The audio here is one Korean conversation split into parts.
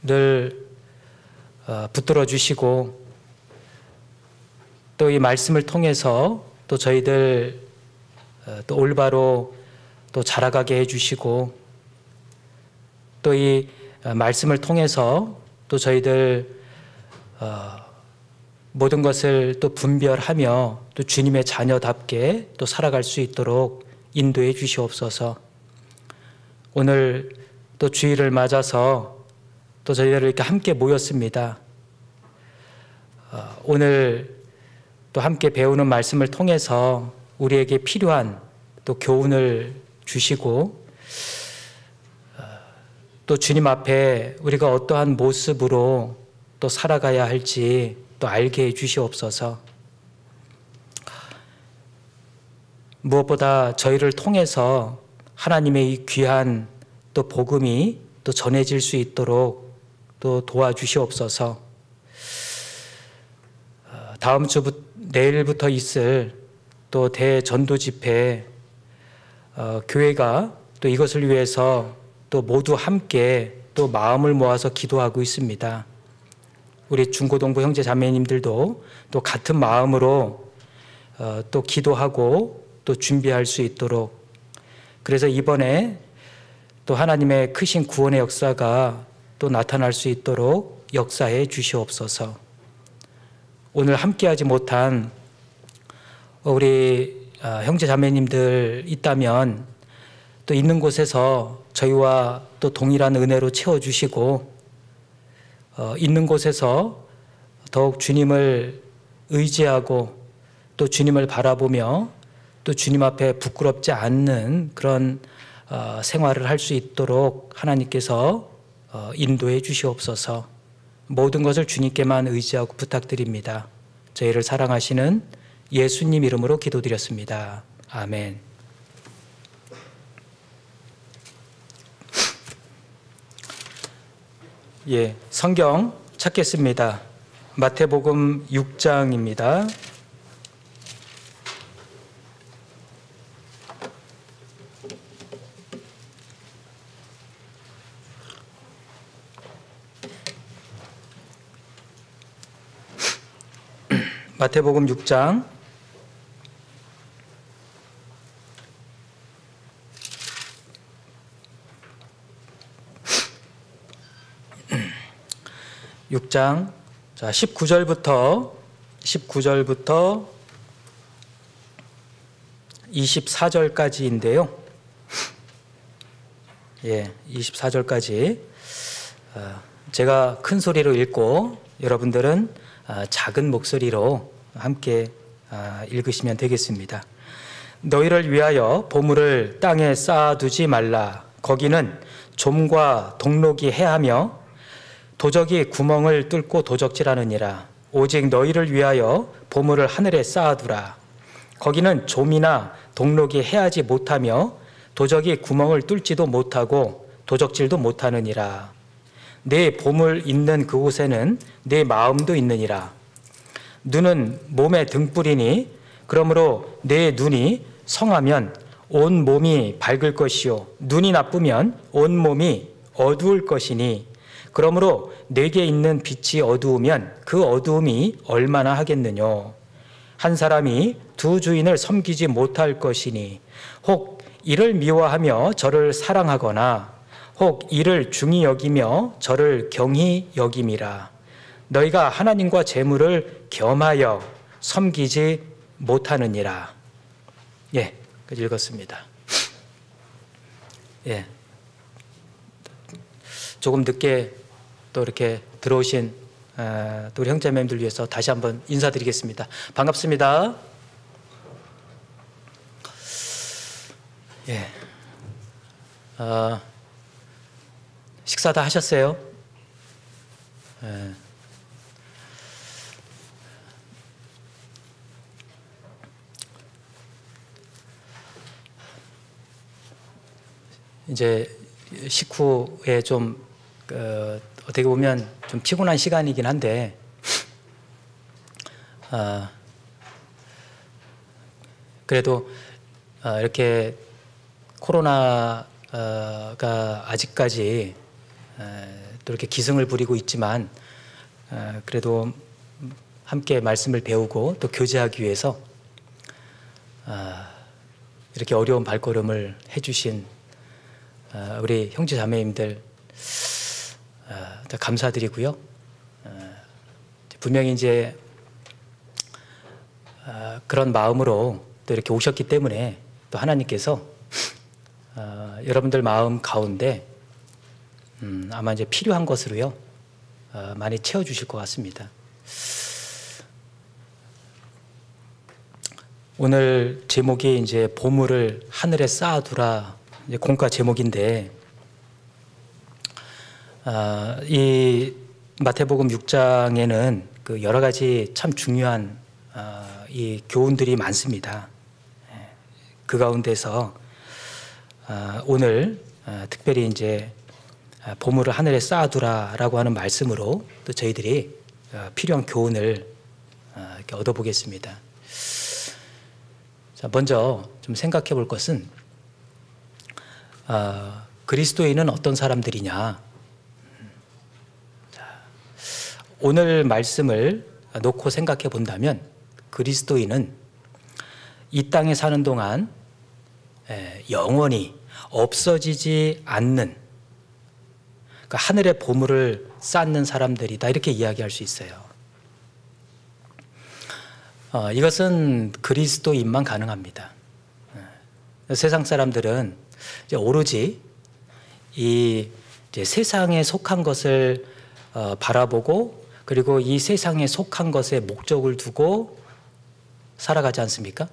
늘 붙들어 주시고 또 이 말씀을 통해서 또 저희들 또 올바로 또 자라가게 해주시고 또 이 말씀을 통해서 또 저희들 모든 것을 또 분별하며 또 주님의 자녀답게 또 살아갈 수 있도록 인도해 주시옵소서. 오늘 또 주일을 맞아서 또 저희들 이렇게 함께 모였습니다. 오늘 또 함께 배우는 말씀을 통해서 우리에게 필요한 또 교훈을 주시고 또 주님 앞에 우리가 어떠한 모습으로 또 살아가야 할지 또 알게 해 주시옵소서. 무엇보다 저희를 통해서 하나님의 이 귀한 또 복음이 또 전해질 수 있도록 또 도와주시옵소서. 다음 주부터 내일부터 있을 또 대전도 집회 교회가 또 이것을 위해서 또 모두 함께 또 마음을 모아서 기도하고 있습니다. 우리 중고동부 형제 자매님들도 또 같은 마음으로 또 기도하고 또 준비할 수 있도록, 그래서 이번에 또 하나님의 크신 구원의 역사가 또 나타날 수 있도록 역사해 주시옵소서. 오늘 함께하지 못한 우리 형제 자매님들 있다면 또 있는 곳에서 저희와 또 동일한 은혜로 채워주시고 있는 곳에서 더욱 주님을 의지하고 또 주님을 바라보며 또 주님 앞에 부끄럽지 않는 그런 생활을 할 수 있도록 하나님께서 인도해 주시옵소서. 모든 것을 주님께만 의지하고 부탁드립니다. 저희를 사랑하시는 예수님 이름으로 기도드렸습니다. 아멘. 예, 성경 찾겠습니다. 마태복음 6장입니다. 마태복음 6장 6장 19절부터 24절까지인데요. 예, 24절까지 제가 큰 소리로 읽고 여러분들은 작은 목소리로 함께 읽으시면 되겠습니다. 너희를 위하여 보물을 땅에 쌓아두지 말라. 거기는 좀과 동록이 해하며 도적이 구멍을 뚫고 도적질하느니라. 오직 너희를 위하여 보물을 하늘에 쌓아두라. 거기는 좀이나 동록이 해하지 못하며 도적이 구멍을 뚫지도 못하고 도적질도 못하느니라. 내 보물 있는 그곳에는 내 마음도 있느니라. 눈은 몸의 등불이니 그러므로 내 눈이 성하면 온 몸이 밝을 것이요 눈이 나쁘면 온 몸이 어두울 것이니 그러므로 내게 있는 빛이 어두우면 그 어두움이 얼마나 하겠느뇨. 한 사람이 두 주인을 섬기지 못할 것이니 혹 이를 미워하며 저를 사랑하거나 혹 이를 중히 여기며 저를 경히 여김이라. 너희가 하나님과 재물을 겸하여 섬기지 못하느니라. 예, 읽었습니다. 예, 조금 늦게 또 이렇게 들어오신 또 우리 형제님들 위해서 다시 한번 인사드리겠습니다. 반갑습니다. 예, 식사 다 하셨어요? 예. 이제 식후에 좀 어떻게 보면 좀 피곤한 시간이긴 한데 그래도 이렇게 코로나가 아직까지 또 이렇게 기승을 부리고 있지만 그래도 함께 말씀을 배우고 또 교제하기 위해서 이렇게 어려운 발걸음을 해주신 우리 형제 자매님들 감사드리고요. 분명히 이제 그런 마음으로 또 이렇게 오셨기 때문에 또 하나님께서 여러분들 마음 가운데 아마 이제 필요한 것으로요 많이 채워주실 것 같습니다. 오늘 제목이 이제 보물을 하늘에 쌓아두라, 이제 공과 제목인데 이 마태복음 6장에는 그 여러 가지 참 중요한 이 교훈들이 많습니다. 그 가운데서 오늘 특별히 이제 보물을 하늘에 쌓아두라라고 하는 말씀으로 또 저희들이 필요한 교훈을 이렇게 얻어보겠습니다. 자, 먼저 좀 생각해 볼 것은 그리스도인은 어떤 사람들이냐. 자, 오늘 말씀을 놓고 생각해 본다면 그리스도인은 이 땅에 사는 동안 영원히 없어지지 않는 그러니까 하늘의 보물을 쌓는 사람들이다, 이렇게 이야기할 수 있어요. 이것은 그리스도인만 가능합니다. 세상 사람들은 이제 오로지 이 이제 세상에 속한 것을 바라보고 그리고 이 세상에 속한 것에 목적을 두고 살아가지 않습니까?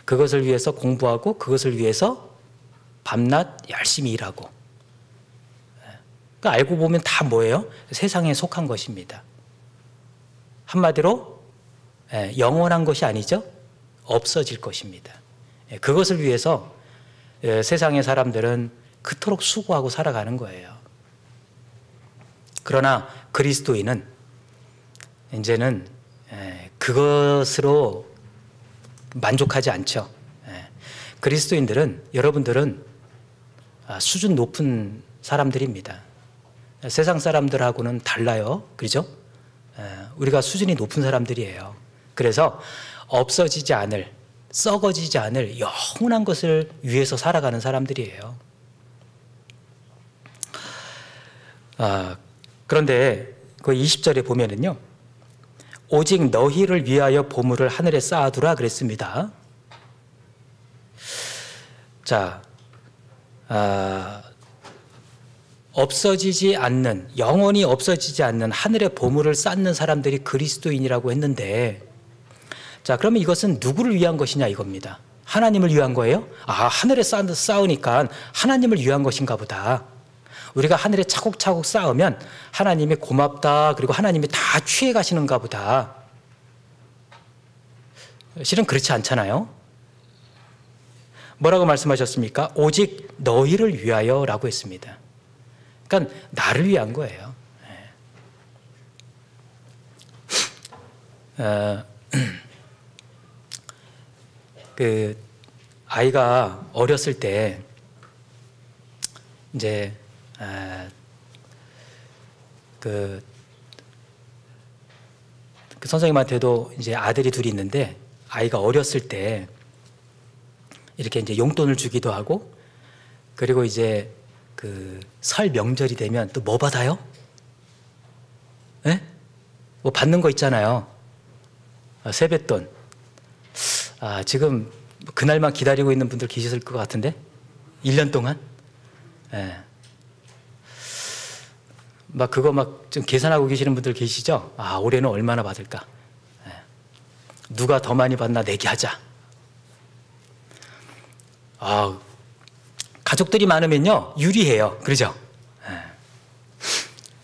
그것을 위해서 공부하고 그것을 위해서 밤낮 열심히 일하고. 그러니까 알고 보면 다 뭐예요? 세상에 속한 것입니다. 한마디로 영원한 것이 아니죠. 없어질 것입니다. 그것을 위해서 세상의 사람들은 그토록 수고하고 살아가는 거예요. 그러나 그리스도인은 이제는 그것으로 만족하지 않죠. 그리스도인들은, 여러분들은 수준 높은 사람들입니다. 세상 사람들하고는 달라요. 그렇죠? 우리가 수준이 높은 사람들이에요. 그래서 없어지지 않을, 썩어지지 않을 영원한 것을 위해서 살아가는 사람들이에요. 그런데 그 20절에 보면은요, 오직 너희를 위하여 보물을 하늘에 쌓아두라 그랬습니다. 자, 없어지지 않는, 영원히 없어지지 않는 하늘의 보물을 쌓는 사람들이 그리스도인이라고 했는데, 자, 그러면 이것은 누구를 위한 것이냐 이겁니다. 하나님을 위한 거예요? 하늘에 쌓으니까 하나님을 위한 것인가 보다. 우리가 하늘에 차곡차곡 쌓으면 하나님이 고맙다, 그리고 하나님이 다 취해 가시는가 보다. 실은 그렇지 않잖아요. 뭐라고 말씀하셨습니까? 오직 너희를 위하여 라고 했습니다. 그러니까 나를 위한 거예요. 그 아이가 어렸을 때 이제 그 선생님한테도 이제 아들이 둘이 있는데, 아이가 어렸을 때 이렇게 이제 용돈을 주기도 하고, 그리고 이제 그 설 명절이 되면 또 뭐 받아요? 뭐 받는 거 있잖아요. 세뱃돈. 지금 그날만 기다리고 있는 분들 계셨을 것 같은데? 1년 동안? 막 그거 막 좀 계산하고 계시는 분들 계시죠? 올해는 얼마나 받을까? 누가 더 많이 받나 내기 하자. 가족들이 많으면요, 유리해요. 그러죠?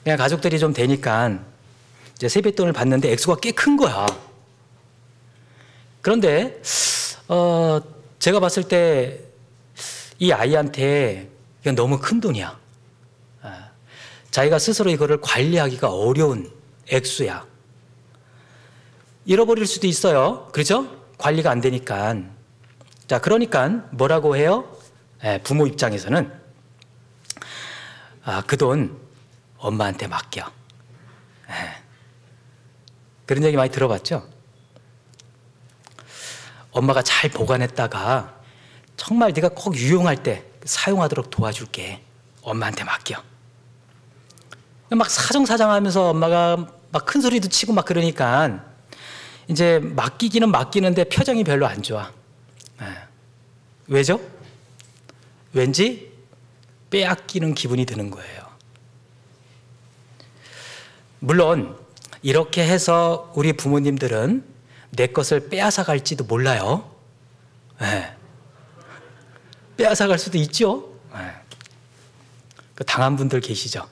그냥 가족들이 좀 되니까 이제 세뱃돈을 받는데 액수가 꽤 큰 거야. 그런데 제가 봤을 때 이 아이한테 이건 너무 큰 돈이야. 자기가 스스로 이거를 관리하기가 어려운 액수야. 잃어버릴 수도 있어요. 그렇죠? 관리가 안 되니까. 자, 그러니까 뭐라고 해요? 부모 입장에서는 그 돈 엄마한테 맡겨. 그런 얘기 많이 들어봤죠? 엄마가 잘 보관했다가 정말 네가 꼭 유용할 때 사용하도록 도와줄게. 엄마한테 맡겨. 막 사정사정하면서 엄마가 막 큰 소리도 치고 막 그러니까 이제 맡기기는 맡기는데 표정이 별로 안 좋아. 왜죠? 왠지 빼앗기는 기분이 드는 거예요. 물론 이렇게 해서 우리 부모님들은 내 것을 빼앗아 갈지도 몰라요. 빼앗아 갈 수도 있죠. 당한 분들 계시죠.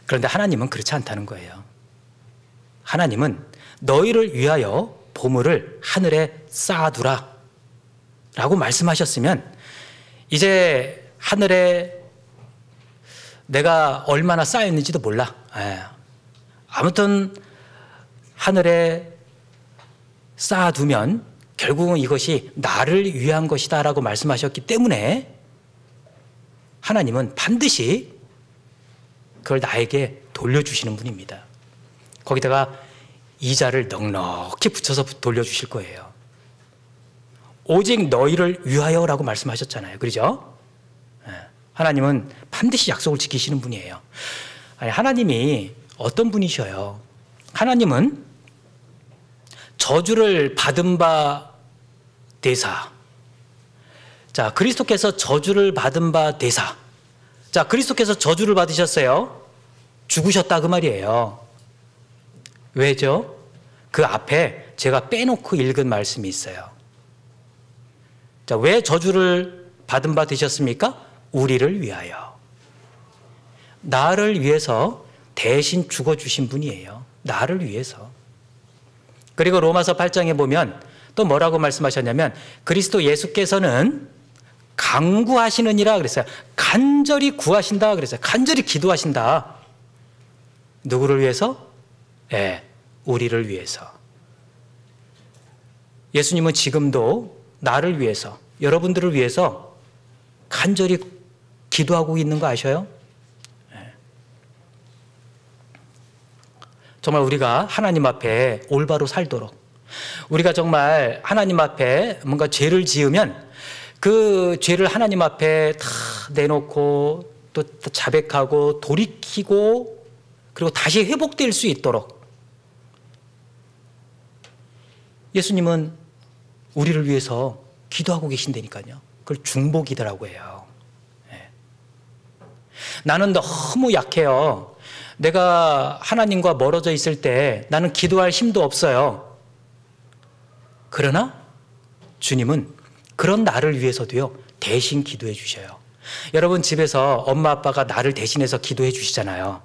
그런데 하나님은 그렇지 않다는 거예요. 하나님은 너희를 위하여 보물을 하늘에 쌓아두라 라고 말씀하셨으면 이제 하늘에 내가 얼마나 쌓였는지도 몰라. 아무튼 하늘에 쌓아두면 결국은 이것이 나를 위한 것이다 라고 말씀하셨기 때문에 하나님은 반드시 그걸 나에게 돌려주시는 분입니다. 거기다가 이자를 넉넉히 붙여서 돌려주실 거예요. 오직 너희를 위하여 라고 말씀하셨잖아요. 그렇죠? 하나님은 반드시 약속을 지키시는 분이에요. 아니, 하나님이 어떤 분이셔요? 하나님은 저주를 받은 바 되사. 자, 그리스도께서 저주를 받은 바 되사. 자, 그리스도께서 저주를 받으셨어요. 죽으셨다 그 말이에요. 왜죠? 그 앞에 제가 빼놓고 읽은 말씀이 있어요. 자, 왜 저주를 받은 바 되셨습니까? 우리를 위하여. 나를 위해서 대신 죽어주신 분이에요. 나를 위해서. 그리고 로마서 8장에 보면 또 뭐라고 말씀하셨냐면 그리스도 예수께서는 간구하시느니라 그랬어요. 간절히 구하신다 그랬어요. 간절히 기도하신다. 누구를 위해서? 우리를 위해서. 예수님은 지금도 나를 위해서, 여러분들을 위해서 간절히 기도하고 있는 거 아셔요? 정말 우리가 하나님 앞에 올바로 살도록, 우리가 정말 하나님 앞에 뭔가 죄를 지으면 그 죄를 하나님 앞에 다 내놓고 또 자백하고 돌이키고 그리고 다시 회복될 수 있도록 예수님은 우리를 위해서 기도하고 계신다니까요. 그걸 중보기도라고 해요. 나는 너무 약해요. 내가 하나님과 멀어져 있을 때 나는 기도할 힘도 없어요. 그러나 주님은 그런 나를 위해서도요, 대신 기도해 주셔요. 여러분 집에서 엄마 아빠가 나를 대신해서 기도해 주시잖아요.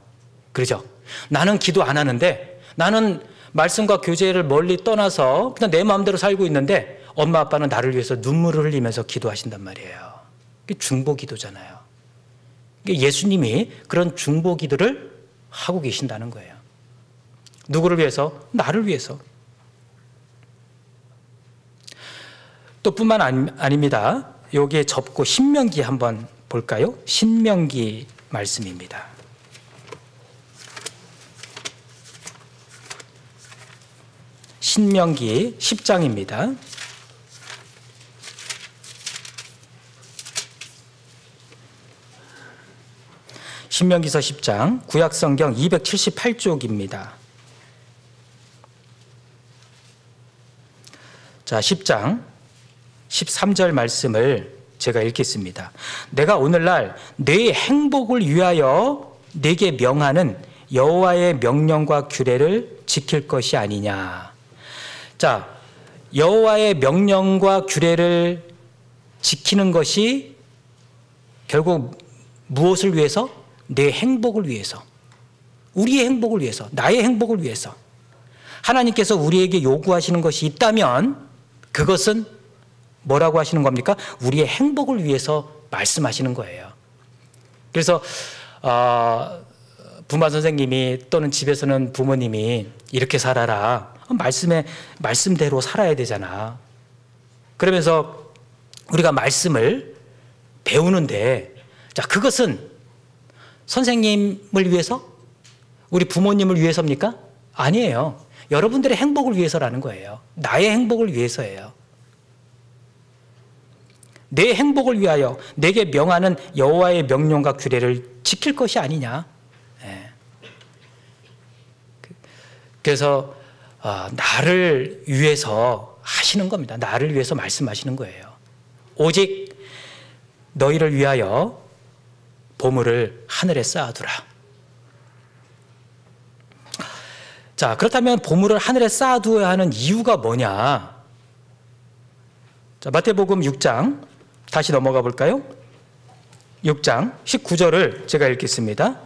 그러죠? 나는 기도 안 하는데 나는 말씀과 교제를 멀리 떠나서 그냥 내 마음대로 살고 있는데 엄마 아빠는 나를 위해서 눈물을 흘리면서 기도하신단 말이에요. 그게 중보기도잖아요. 예수님이 그런 중보기도를 하고 계신다는 거예요. 누구를 위해서? 나를 위해서. 또 뿐만 아닙니다. 여기에 접고 신명기 한번 볼까요? 신명기 말씀입니다. 신명기 10장입니다. 신명기서 10장, 구약성경 278쪽입니다. 자, 10장 13절 말씀을 제가 읽겠습니다. 내가 오늘날 네 행복을 위하여 네게 명하는 여호와의 명령과 규례를 지킬 것이 아니냐. 자, 여호와의 명령과 규례를 지키는 것이 결국 무엇을 위해서? 내 행복을 위해서, 우리의 행복을 위해서, 나의 행복을 위해서 하나님께서 우리에게 요구하시는 것이 있다면 그것은 뭐라고 하시는 겁니까? 우리의 행복을 위해서 말씀하시는 거예요. 그래서 부모 선생님이 또는 집에서는 부모님이 이렇게 살아라, 말씀대로 살아야 되잖아. 그러면서 우리가 말씀을 배우는데, 자, 그것은 선생님을 위해서? 우리 부모님을 위해서입니까? 아니에요. 여러분들의 행복을 위해서라는 거예요. 나의 행복을 위해서예요. 내 행복을 위하여 내게 명하는 여호와의 명령과 규례를 지킬 것이 아니냐. 그래서 나를 위해서 하시는 겁니다. 나를 위해서 말씀하시는 거예요. 오직 너희를 위하여 보물을 하늘에 쌓아두라. 자, 그렇다면 보물을 하늘에 쌓아두어야 하는 이유가 뭐냐? 자, 마태복음 6장 다시 넘어가 볼까요? 6장 19절을 제가 읽겠습니다.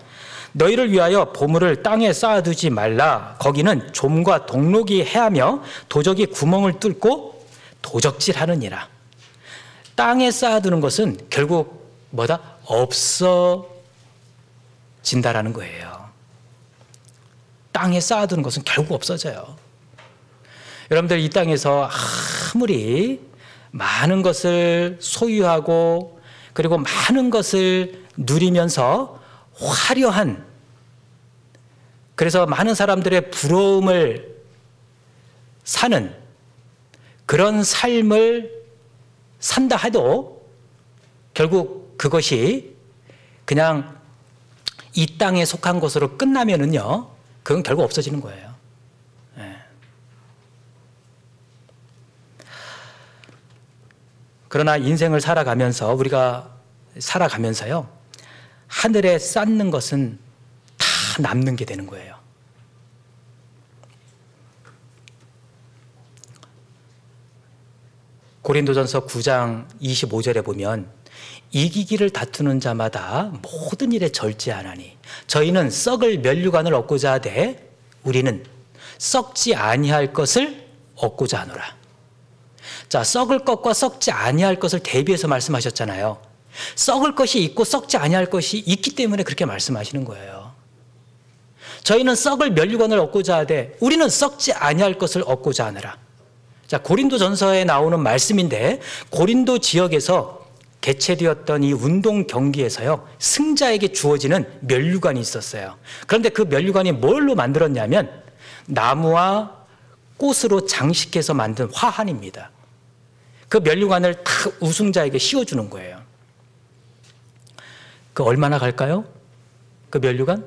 너희를 위하여 보물을 땅에 쌓아두지 말라. 거기는 좀과 동록이 해하며 도적이 구멍을 뚫고 도적질하느니라. 땅에 쌓아두는 것은 결국 뭐다? 없어진다라는 거예요. 땅에 쌓아두는 것은 결국 없어져요. 여러분들 이 땅에서 아무리 많은 것을 소유하고 그리고 많은 것을 누리면서 화려한, 그래서 많은 사람들의 부러움을 사는 그런 삶을 산다 해도 결국 그것이 그냥 이 땅에 속한 것으로 끝나면은요, 그건 결국 없어지는 거예요. 그러나 인생을 살아가면서 우리가 살아가면서요, 하늘에 쌓는 것은 다 남는 게 되는 거예요. 고린도전서 9장 25절에 보면 이기기를 다투는 자마다 모든 일에 절제하나니 저희는 썩을 면류관을 얻고자 하되 우리는 썩지 아니할 것을 얻고자 하노라. 자, 썩을 것과 썩지 아니할 것을 대비해서 말씀하셨잖아요. 썩을 것이 있고 썩지 아니할 것이 있기 때문에 그렇게 말씀하시는 거예요. 저희는 썩을 면류관을 얻고자 하되 우리는 썩지 아니할 것을 얻고자 하느라. 자, 고린도전서에 나오는 말씀인데 고린도 지역에서 개최되었던 이 운동 경기에서요, 승자에게 주어지는 면류관이 있었어요. 그런데 그 면류관이 뭘로 만들었냐면 나무와 꽃으로 장식해서 만든 화환입니다. 그 면류관을 다 우승자에게 씌워주는 거예요. 그 얼마나 갈까요? 그 면류관?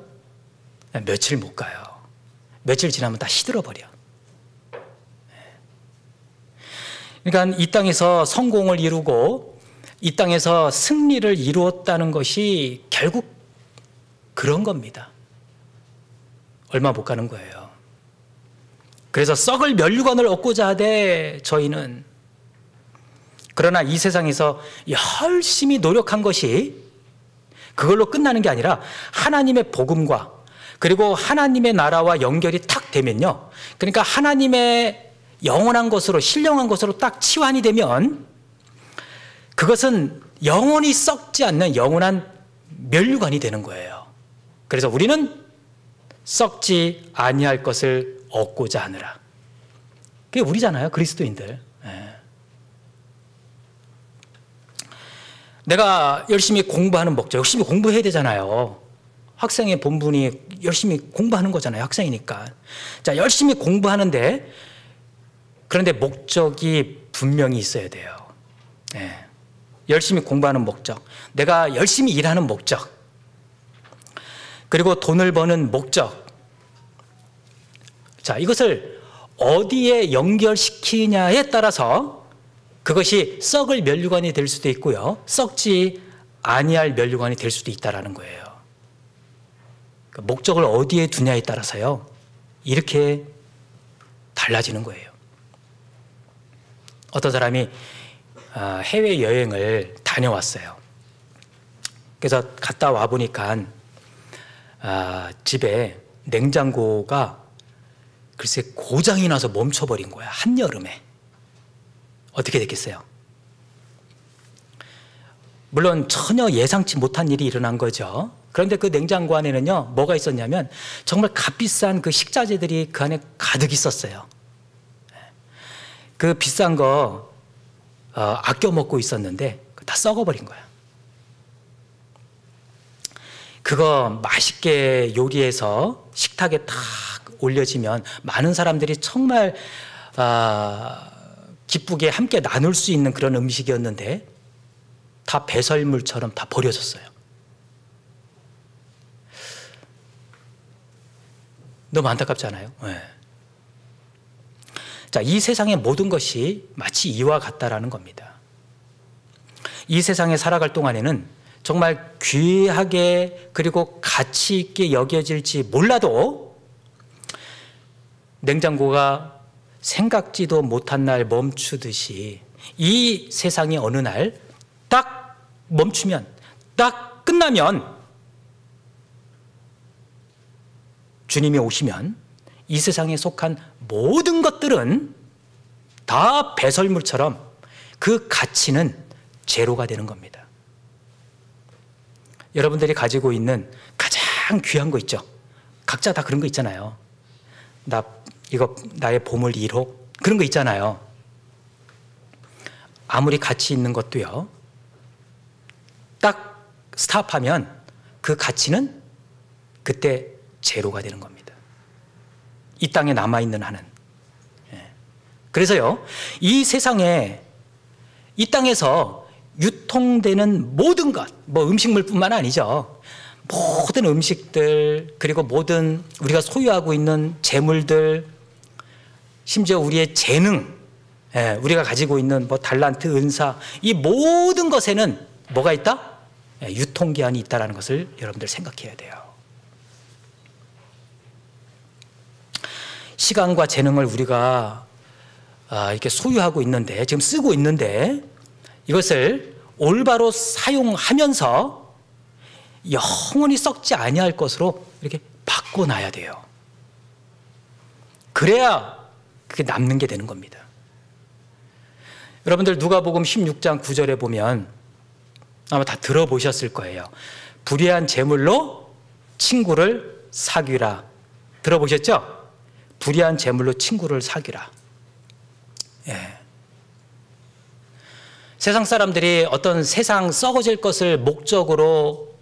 며칠 못 가요. 며칠 지나면 다 시들어버려. 그러니까 이 땅에서 성공을 이루고 이 땅에서 승리를 이루었다는 것이 결국 그런 겁니다. 얼마 못 가는 거예요. 그래서 썩을 면류관을 얻고자 하되 저희는, 그러나 이 세상에서 열심히 노력한 것이 그걸로 끝나는 게 아니라 하나님의 복음과 그리고 하나님의 나라와 연결이 탁 되면요, 그러니까 하나님의 영원한 것으로, 신령한 것으로 딱 치환이 되면 그것은 영원히 썩지 않는 영원한 면류관이 되는 거예요. 그래서 우리는 썩지 아니할 것을 얻고자 하느라. 그게 우리잖아요, 그리스도인들. 내가 열심히 공부하는 목적, 열심히 공부해야 되잖아요. 학생의 본분이 열심히 공부하는 거잖아요, 학생이니까. 자, 열심히 공부하는데, 그런데 목적이 분명히 있어야 돼요. 열심히 공부하는 목적, 내가 열심히 일하는 목적, 그리고 돈을 버는 목적. 자, 이것을 어디에 연결시키냐에 따라서 그것이 썩을 면류관이 될 수도 있고요, 썩지 아니할 면류관이 될 수도 있다는 거예요. 그러니까 목적을 어디에 두냐에 따라서요, 이렇게 달라지는 거예요. 어떤 사람이 해외여행을 다녀왔어요. 그래서 갔다 와 보니까 집에 냉장고가 글쎄 고장이 나서 멈춰버린 거야, 한여름에. 어떻게 됐겠어요? 물론 전혀 예상치 못한 일이 일어난 거죠. 그런데 그 냉장고 안에는요, 뭐가 있었냐면 정말 값비싼 그 식자재들이 그 안에 가득 있었어요. 그 비싼 거 아껴 먹고 있었는데 다 썩어버린 거야. 그거 맛있게 요리해서 식탁에 탁 올려지면 많은 사람들이 정말 기쁘게 함께 나눌 수 있는 그런 음식이었는데 다 배설물처럼 다 버려졌어요. 너무 안타깝지 않아요? 네. 자, 이 세상의 모든 것이 마치 이와 같다라는 겁니다. 이 세상에 살아갈 동안에는 정말 귀하게 그리고 가치 있게 여겨질지 몰라도 냉장고가 생각지도 못한 날 멈추듯이 이 세상이 어느 날 딱 멈추면, 딱 끝나면, 주님이 오시면 이 세상에 속한 모든 것들은 다 배설물처럼 그 가치는 제로가 되는 겁니다. 여러분들이 가지고 있는 가장 귀한 거 있죠? 각자 다 그런 거 있잖아요. 이거 나의 보물 1호 그런 거 있잖아요. 아무리 가치 있는 것도요, 딱 스탑하면 그 가치는 그때 제로가 되는 겁니다. 이 땅에 남아있는 한은. 그래서요, 이 세상에, 이 땅에서 유통되는 모든 것, 뭐 음식물뿐만 아니죠. 모든 음식들, 그리고 모든 우리가 소유하고 있는 재물들, 심지어 우리의 재능, 우리가 가지고 있는 뭐 달란트, 은사, 이 모든 것에는 뭐가 있다? 유통기한이 있다는 것을 여러분들 생각해야 돼요. 시간과 재능을 우리가 이렇게 소유하고 있는데, 지금 쓰고 있는데, 이것을 올바로 사용하면서 영원히 썩지 아니할 것으로 이렇게 바꿔놔야 돼요. 그래야 그게 남는 게 되는 겁니다. 여러분들 누가복음 16장 9절에 보면 아마 다 들어보셨을 거예요. 불의한 재물로 친구를 사귀라. 들어보셨죠? 불의한 재물로 친구를 사귀라. 예. 세상 사람들이 어떤 세상 썩어질 것을 목적으로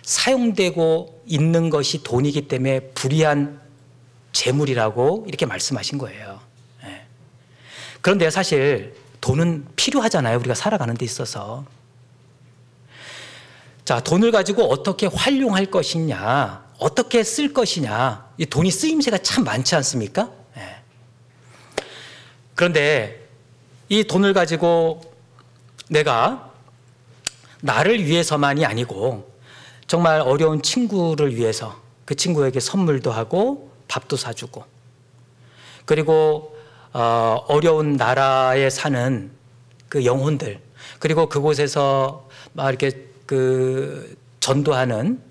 사용되고 있는 것이 돈이기 때문에 불의한 재물이라고 이렇게 말씀하신 거예요. 예. 그런데 사실 돈은 필요하잖아요. 우리가 살아가는 데 있어서. 자, 돈을 가지고 어떻게 활용할 것이냐, 어떻게 쓸 것이냐, 이 돈이 쓰임새가 참 많지 않습니까? 예. 그런데 이 돈을 가지고 내가 나를 위해서만이 아니고 정말 어려운 친구를 위해서 그 친구에게 선물도 하고 밥도 사주고, 그리고 어려운 나라에 사는 그 영혼들, 그리고 그곳에서 막 이렇게 그 전도하는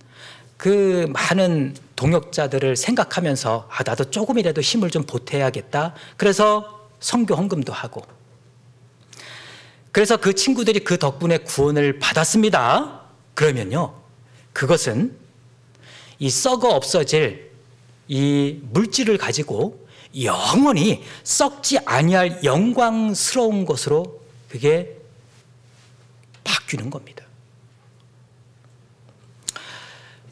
그 많은 동역자들을 생각하면서 나도 조금이라도 힘을 좀 보태야겠다. 그래서 선교 헌금도 하고, 그래서 그 친구들이 그 덕분에 구원을 받았습니다. 그러면요, 그것은 이 썩어 없어질 이 물질을 가지고 영원히 썩지 아니할 영광스러운 것으로 그게 바뀌는 겁니다.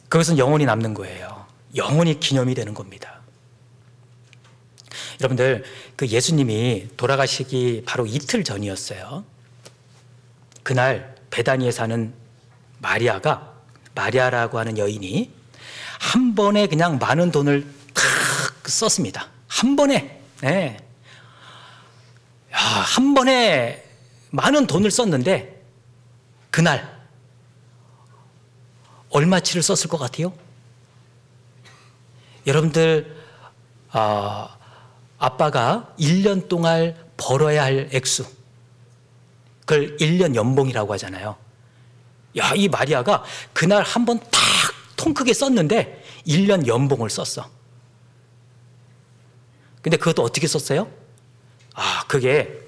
그것은 영원히 남는 거예요. 영원히 기념이 되는 겁니다. 여러분들, 그 예수님이 돌아가시기 바로 이틀 전이었어요. 그날 베다니에 사는 마리아라고 하는 여인이 한 번에 그냥 많은 돈을 탁 썼습니다. 한 번에. 네. 한 번에 많은 돈을 썼는데 그날 얼마치를 썼을 것 같아요? 여러분들, 아빠가 1년 동안 벌어야 할 액수, 그걸 1년 연봉이라고 하잖아요. 야, 이 마리아가 그날 한 번 탁 통 크게 썼는데 1년 연봉을 썼어. 근데 그것도 어떻게 썼어요? 그게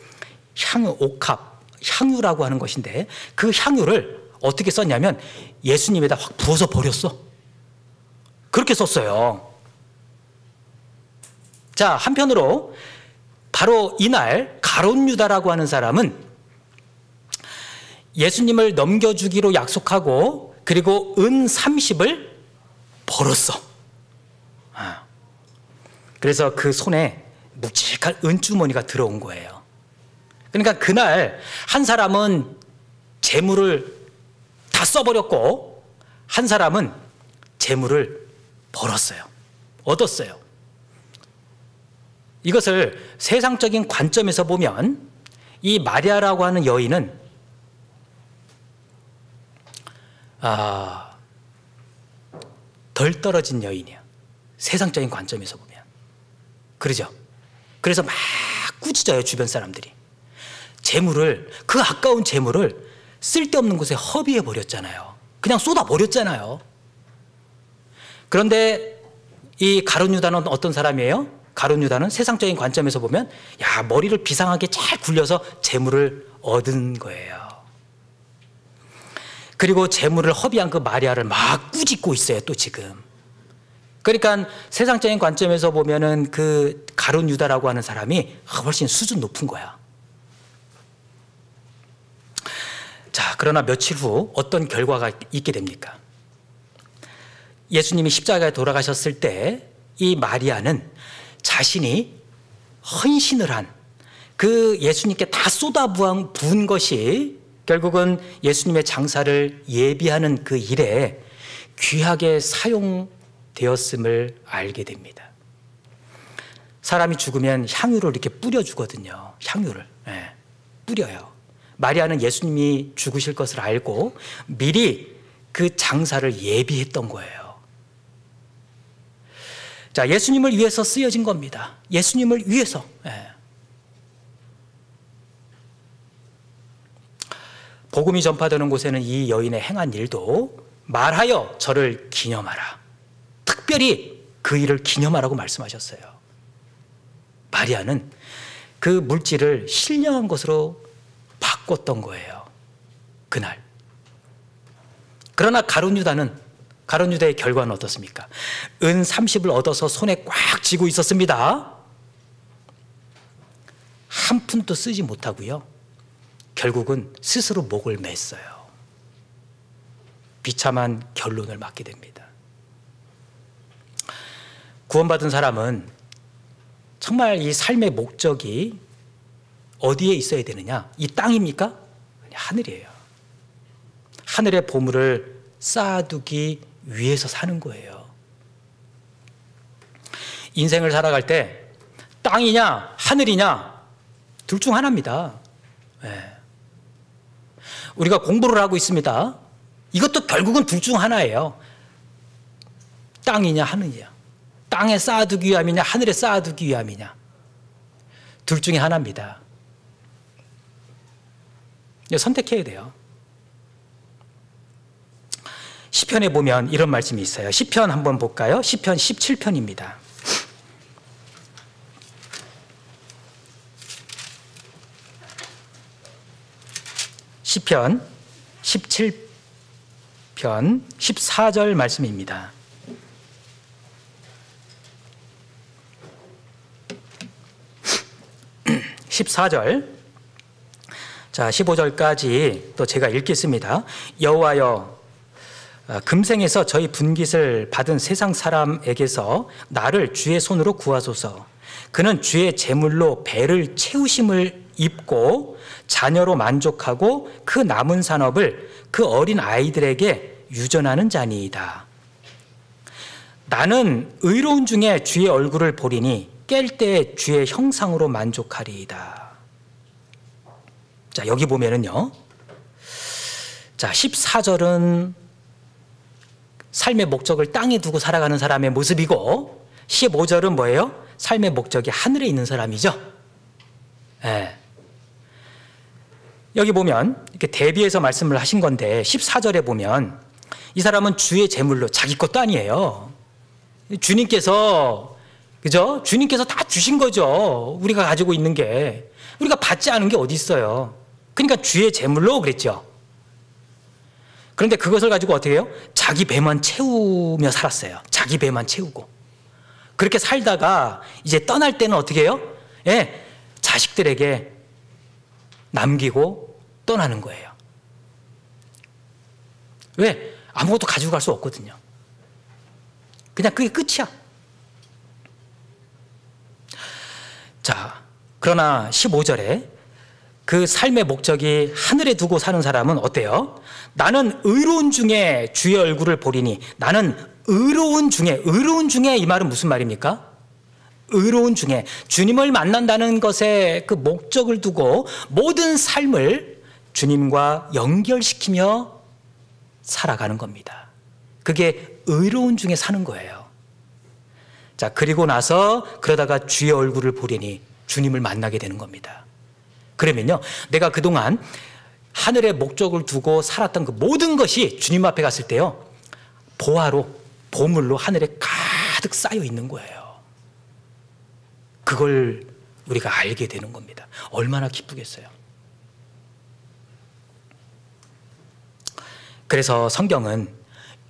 향유라고 하는 것인데, 그 향유를 어떻게 썼냐면 예수님에다 확 부어서 버렸어. 그렇게 썼어요. 자, 한편으로 바로 이날 가룟 유다라고 하는 사람은 예수님을 넘겨주기로 약속하고 그리고 은 30을 벌었어. 그래서 그 손에 묵직한 은주머니가 들어온 거예요. 그러니까 그날 한 사람은 재물을 다 써버렸고 한 사람은 재물을 벌었어요. 얻었어요. 이것을 세상적인 관점에서 보면 이 마리아라고 하는 여인은 덜 떨어진 여인이야. 세상적인 관점에서 보면. 그러죠? 그래서 막 꾸짖어요, 주변 사람들이. 그 아까운 재물을 쓸데없는 곳에 허비해 버렸잖아요. 그냥 쏟아 버렸잖아요. 그런데 이 가룟 유다는 어떤 사람이에요? 가룟 유다는 세상적인 관점에서 보면 머리를 비상하게 잘 굴려서 재물을 얻은 거예요. 그리고 재물을 허비한 그 마리아를 막 꾸짖고 있어요, 또 지금. 그러니까 세상적인 관점에서 보면은 그 가룟 유다라고 하는 사람이 훨씬 수준 높은 거야. 자, 그러나 며칠 후 어떤 결과가 있게 됩니까? 예수님이 십자가에 돌아가셨을 때 이 마리아는 자신이 헌신을 한 그 예수님께 다 쏟아부은 것이 결국은 예수님의 장사를 예비하는 그 일에 귀하게 사용되었음을 알게 됩니다. 사람이 죽으면 향유를 이렇게 뿌려주거든요. 향유를 뿌려요. 마리아는 예수님이 죽으실 것을 알고 미리 그 장사를 예비했던 거예요. 자, 예수님을 위해서 쓰여진 겁니다. 예수님을 위해서. 복음이 전파되는 곳에는 이 여인의 행한 일도 말하여 저를 기념하라. 특별히 그 일을 기념하라고 말씀하셨어요. 마리아는 그 물질을 신령한 것으로 바꿨던 거예요. 그날. 그러나 가룟 유다의 결과는 어떻습니까? 은 30을 얻어서 손에 꽉 쥐고 있었습니다. 한 푼도 쓰지 못하고요. 결국은 스스로 목을 맸어요. 비참한 결론을 맞게 됩니다. 구원받은 사람은 정말 이 삶의 목적이 어디에 있어야 되느냐? 이 땅입니까? 하늘이에요. 하늘의 보물을 쌓아두기 위해서 사는 거예요. 인생을 살아갈 때 땅이냐 하늘이냐 둘 중 하나입니다. 우리가 공부를 하고 있습니다. 이것도 결국은 둘 중 하나예요. 땅이냐 하늘이냐. 땅에 쌓아두기 위함이냐 하늘에 쌓아두기 위함이냐. 둘 중에 하나입니다. 선택해야 돼요. 시편에 보면 이런 말씀이 있어요. 시편 한번 볼까요? 시편 17편입니다. 시편 17편 14절 말씀입니다. 자, 15절까지 또 제가 읽겠습니다. 여호와여, 금생에서 저희 분깃을 받은 세상 사람에게서 나를 주의 손으로 구하소서. 그는 주의 재물로 배를 채우심을 입고 자녀로 만족하고 그 남은 산업을 그 어린 아이들에게 유전하는 자니이다. 나는 의로운 중에 주의 얼굴을 보리니 깰 때 주의 형상으로 만족하리이다. 자, 여기 보면은요. 자, 14절은 삶의 목적을 땅에 두고 살아가는 사람의 모습이고 15절은 뭐예요? 삶의 목적이 하늘에 있는 사람이죠. 여기 보면 이렇게 대비해서 말씀을 하신 건데 14절에 보면 이 사람은 주의 재물로 자기 것도 아니에요. 주님께서 그죠? 주님께서 다 주신 거죠. 우리가 가지고 있는 게. 우리가 받지 않은 게 어디 있어요. 그러니까 주의 재물로 그랬죠. 그런데 그것을 가지고 어떻게 해요? 자기 배만 채우며 살았어요. 자기 배만 채우고. 그렇게 살다가 이제 떠날 때는 어떻게 해요? 자식들에게 남기고 떠나는 거예요. 왜? 아무것도 가지고 갈 수 없거든요. 그냥 그게 끝이야. 자, 그러나 15절에 그 삶의 목적이 하늘에 두고 사는 사람은 어때요? 나는 의로운 중에 주의 얼굴을 보리니. 나는 의로운 중에 이 말은 무슨 말입니까? 의로운 중에 주님을 만난다는 것에 그 목적을 두고 모든 삶을 주님과 연결시키며 살아가는 겁니다. 그게 의로운 중에 사는 거예요. 자, 그리고 나서 그러다가 주의 얼굴을 보리니 주님을 만나게 되는 겁니다. 그러면요, 내가 그동안 하늘의 목적을 두고 살았던 그 모든 것이 주님 앞에 갔을 때요, 보물로 하늘에 가득 쌓여 있는 거예요. 그걸 우리가 알게 되는 겁니다. 얼마나 기쁘겠어요. 그래서 성경은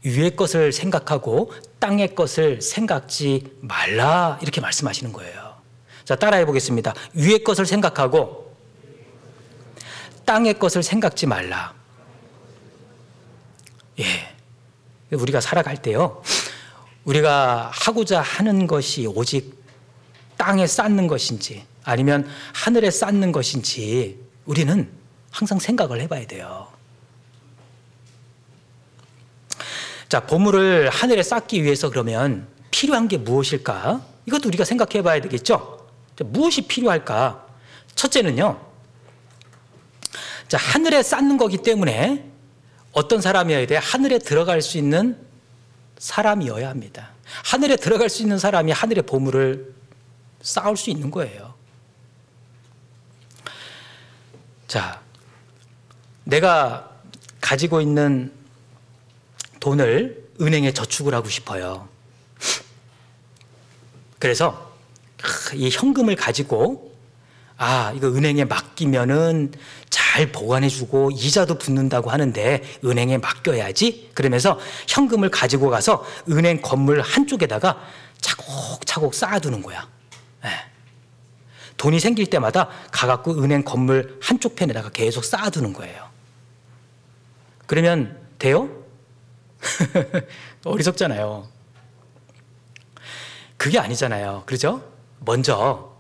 위의 것을 생각하고 땅의 것을 생각지 말라 이렇게 말씀하시는 거예요. 자, 따라해 보겠습니다. 위의 것을 생각하고 땅의 것을 생각지 말라. 예, 우리가 살아갈 때요, 우리가 하고자 하는 것이 오직 땅에 쌓는 것인지 아니면 하늘에 쌓는 것인지 우리는 항상 생각을 해봐야 돼요. 자, 보물을 하늘에 쌓기 위해서 그러면 필요한 게 무엇일까? 이것도 우리가 생각해 봐야 되겠죠? 자, 무엇이 필요할까? 첫째는요, 자, 하늘에 쌓는 거기 때문에 어떤 사람이어야 돼? 하늘에 들어갈 수 있는 사람이어야 합니다. 하늘에 들어갈 수 있는 사람이 하늘의 보물을 쌓을 수 있는 거예요. 자, 내가 가지고 있는 돈을 은행에 저축을 하고 싶어요. 그래서 이 현금을 가지고 이거 은행에 맡기면은 잘 보관해주고 이자도 붙는다고 하는데 은행에 맡겨야지. 그러면서 현금을 가지고 가서 은행 건물 한쪽에다가 차곡차곡 쌓아두는 거야. 네. 돈이 생길 때마다 가갖고 은행 건물 한쪽 편에다가 계속 쌓아두는 거예요. 그러면 돼요? 어리석잖아요. 그게 아니잖아요. 그렇죠? 먼저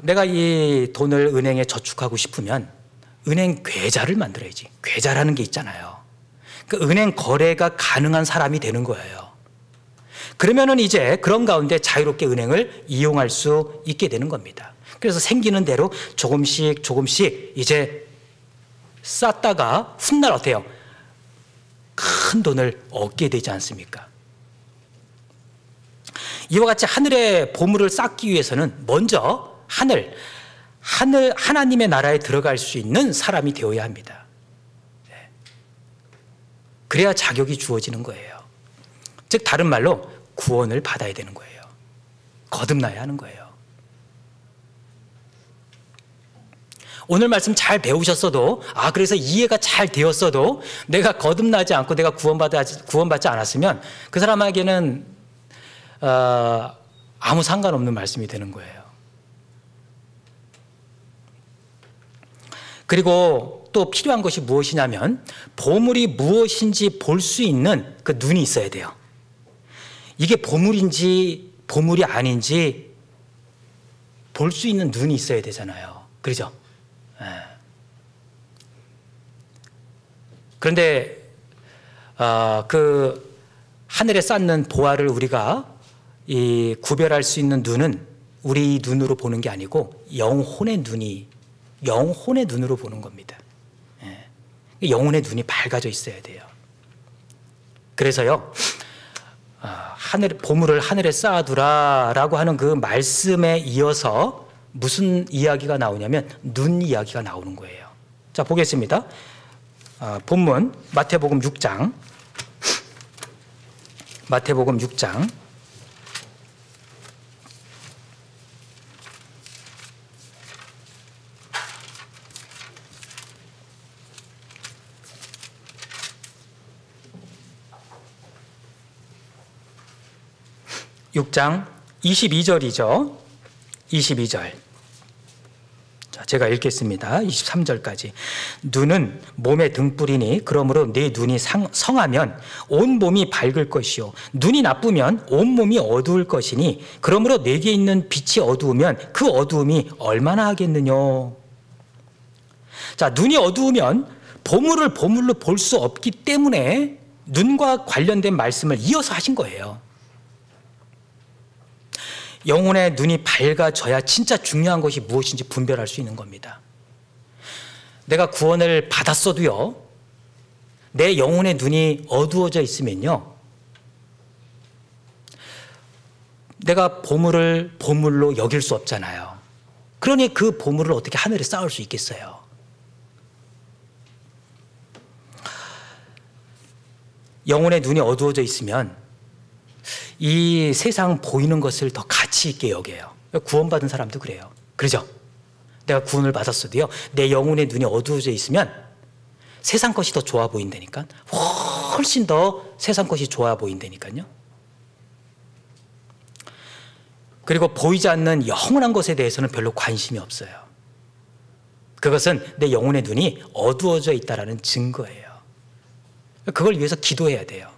내가 이 돈을 은행에 저축하고 싶으면 은행 계좌를 만들어야지. 계좌라는 게 있잖아요. 그 은행 거래가 가능한 사람이 되는 거예요. 그러면은 이제 그런 가운데 자유롭게 은행을 이용할 수 있게 되는 겁니다. 그래서 생기는 대로 조금씩 이제 쌓다가 훗날 어때요? 큰 돈을 얻게 되지 않습니까? 이와 같이 하늘의 보물을 쌓기 위해서는 먼저 하나님의 나라에 들어갈 수 있는 사람이 되어야 합니다. 그래야 자격이 주어지는 거예요. 즉 다른 말로 구원을 받아야 되는 거예요. 거듭나야 하는 거예요. 오늘 말씀 잘 배우셨어도, 그래서 이해가 잘 되었어도 내가 거듭나지 않고 내가 구원받지 않았으면 그 사람에게는 아무 상관없는 말씀이 되는 거예요. 그리고 또 필요한 것이 무엇이냐면 보물이 무엇인지 볼 수 있는 그 눈이 있어야 돼요. 이게 보물인지 보물이 아닌지 볼 수 있는 눈이 있어야 되잖아요. 그렇죠? 그런데 그 하늘에 쌓는 보화를 우리가 구별할 수 있는 눈은 우리 눈으로 보는 게 아니고 영혼의 눈으로 보는 겁니다. 영혼의 눈이 밝아져 있어야 돼요. 그래서요, 보물을 하늘에 쌓아두라라고 하는 그 말씀에 이어서 무슨 이야기가 나오냐면 눈 이야기가 나오는 거예요. 자, 보겠습니다. 본문 마태복음 6장. 마태복음 6장 6장 22절이죠. 22절. 자, 제가 읽겠습니다. 23절까지. 눈은 몸의 등불이니 그러므로 내 눈이 성하면 온 몸이 밝을 것이요 눈이 나쁘면 온 몸이 어두울 것이니 그러므로 내게 있는 빛이 어두우면 그 어두움이 얼마나 하겠느냐. 자, 눈이 어두우면 보물을 보물로 볼 수 없기 때문에 눈과 관련된 말씀을 이어서 하신 거예요. 영혼의 눈이 밝아져야 진짜 중요한 것이 무엇인지 분별할 수 있는 겁니다. 내가 구원을 받았어도요, 내 영혼의 눈이 어두워져 있으면요, 내가 보물을 보물로 여길 수 없잖아요. 그러니 그 보물을 어떻게 하늘에 쌓을 수 있겠어요? 영혼의 눈이 어두워져 있으면 이 세상 보이는 것을 더 가치 있게 여겨요. 구원받은 사람도 그래요. 그러죠? 내가 구원을 받았어도요, 내 영혼의 눈이 어두워져 있으면 세상 것이 더 좋아 보인다니까. 훨씬 더 세상 것이 좋아 보인다니까요. 그리고 보이지 않는 영원한 것에 대해서는 별로 관심이 없어요. 그것은 내 영혼의 눈이 어두워져 있다는 증거예요. 그걸 위해서 기도해야 돼요.